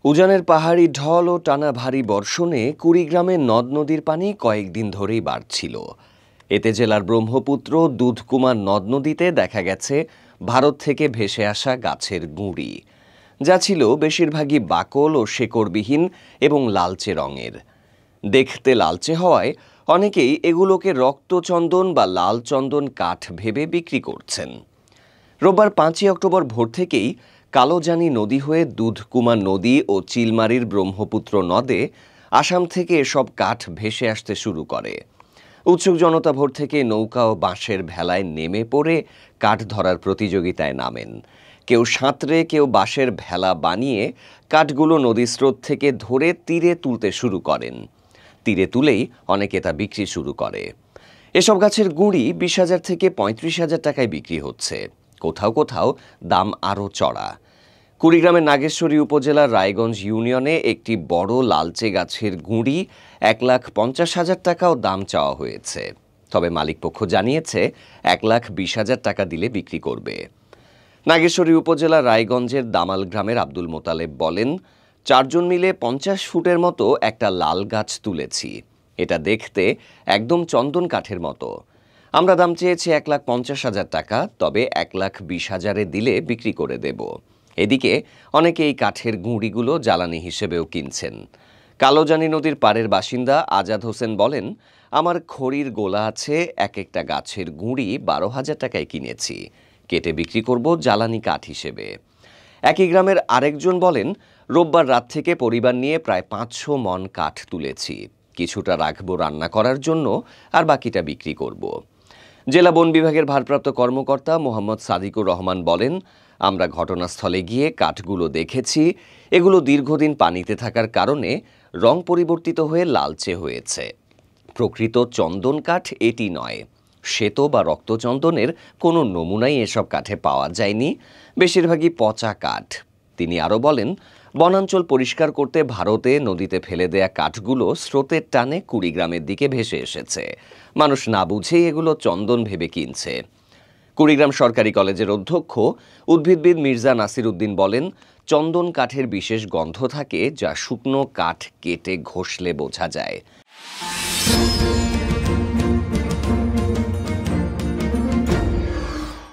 উজানের পাহাড়ি ঢল ও টানা ভারী বর্ষণে কুড়িগ্রামের নদ নদীর পানি কয়েকদিন ধরেই বাড়ছিল। এতে জেলার ব্রহ্মপুত্র দুধকুমার নদ নদীতে দেখা গেছে ভারত থেকে ভেসে আসা গাছের গুঁড়ি, যা ছিল বেশিরভাগই বাকল ও শেকড়বিহীন এবং লালচে রঙের। দেখতে লালচে হওয়ায় অনেকেই এগুলোকে রক্তচন্দন বা লাল চন্দন কাঠ ভেবে বিক্রি করছেন। রোববার 5ই অক্টোবর ভোর থেকেই কালোজানি নদী হয়ে দুধকুমার নদী ও চিলমারির ব্রহ্মপুত্র নদে আসাম থেকে এসব কাঠ ভেসে আসতে শুরু করে। উৎসুক জনতা ভোর থেকে নৌকা ও বাঁশের ভেলায় নেমে পড়ে কাঠ ধরার প্রতিযোগিতায় নামেন। কেউ সাঁতরে, কেউ বাঁশের ভেলা বানিয়ে কাঠগুলো নদী স্রোত থেকে ধরে তীরে তুলতে শুরু করেন। তীরে তুলেই অনেকে তা বিক্রি শুরু করে। এসব গাছের গুঁড়ি 20,000 থেকে 35,000 টাকায় বিক্রি হচ্ছে, কোথাও কোথাও দাম আরও চড়া। কুড়িগ্রামের নাগেশ্বরী উপজেলার রায়গঞ্জ ইউনিয়নে একটি বড় লালচে গাছের গুঁড়ি 1,50,000 টাকাও দাম চাওয়া হয়েছে। তবে মালিকপক্ষ জানিয়েছে 1,20,000 টাকা দিলে বিক্রি করবে। নাগেশ্বরী উপজেলার রায়গঞ্জের দামাল গ্রামের আব্দুল মোতালেব বলেন, 4 জন মিলে 50 ফুটের মতো একটা লাল গাছ তুলেছি। এটা দেখতে একদম চন্দন কাঠের মতো। আমরা দাম চেয়েছি 1,50,000 টাকা, তবে 1,20,000-এ দিলে বিক্রি করে দেব। এদিকে অনেকে এই কাঠের গুঁড়িগুলো জ্বালানি হিসেবেও কিনছেন। কালোজানি নদীর পাড়ের বাসিন্দা আজাদ হোসেন বলেন, আমার খড়ির গোলা আছে, এক একটা গাছের গুঁড়ি 12,000 টাকায় কিনেছি, কেটে বিক্রি করব জ্বালানি কাঠ হিসেবে। একই গ্রামের আরেকজন বলেন, রোববার রাত থেকে পরিবার নিয়ে প্রায় 500 মণ কাঠ তুলেছি, কিছুটা রাখবো রান্না করার জন্য, আর বাকিটা বিক্রি করব। জেলা বন বিভাগের ভারপ্রাপ্ত কর্মকর্তা মোহাম্মদ সাদিকুর রহমান বলেন, আমরা ঘটনাস্থলে গিয়ে কাঠগুলো দেখেছি। এগুলো দীর্ঘদিন পানিতে থাকার কারণে রং পরিবর্তিত হয়ে লালচে হয়েছে। প্রকৃত চন্দন কাঠ এটি নয়। শ্বেত বা রক্তচন্দনের কোনো নমুনাই এসব কাঠে পাওয়া যায়নি, বেশিরভাগই পচা কাঠ। তিনি আরও বলেন, বনাঞ্চল পরিষ্কার করতে ভারতে নদীতে ফেলে দেয়া কাঠগুলো স্রোতের টানে কুড়িগ্রামের দিকে ভেসে এসেছে। মানুষ না বুঝেই এগুলো চন্দন ভেবে কিনছে। কুড়িগ্রাম সরকারি কলেজের অধ্যক্ষ উদ্ভিদবিদ মির্জা নাসির উদ্দিন বলেন, চন্দন কাঠের বিশেষ গন্ধ থাকে, যা শুকনো কাঠ কেটে ঘষলে বোঝা যায়।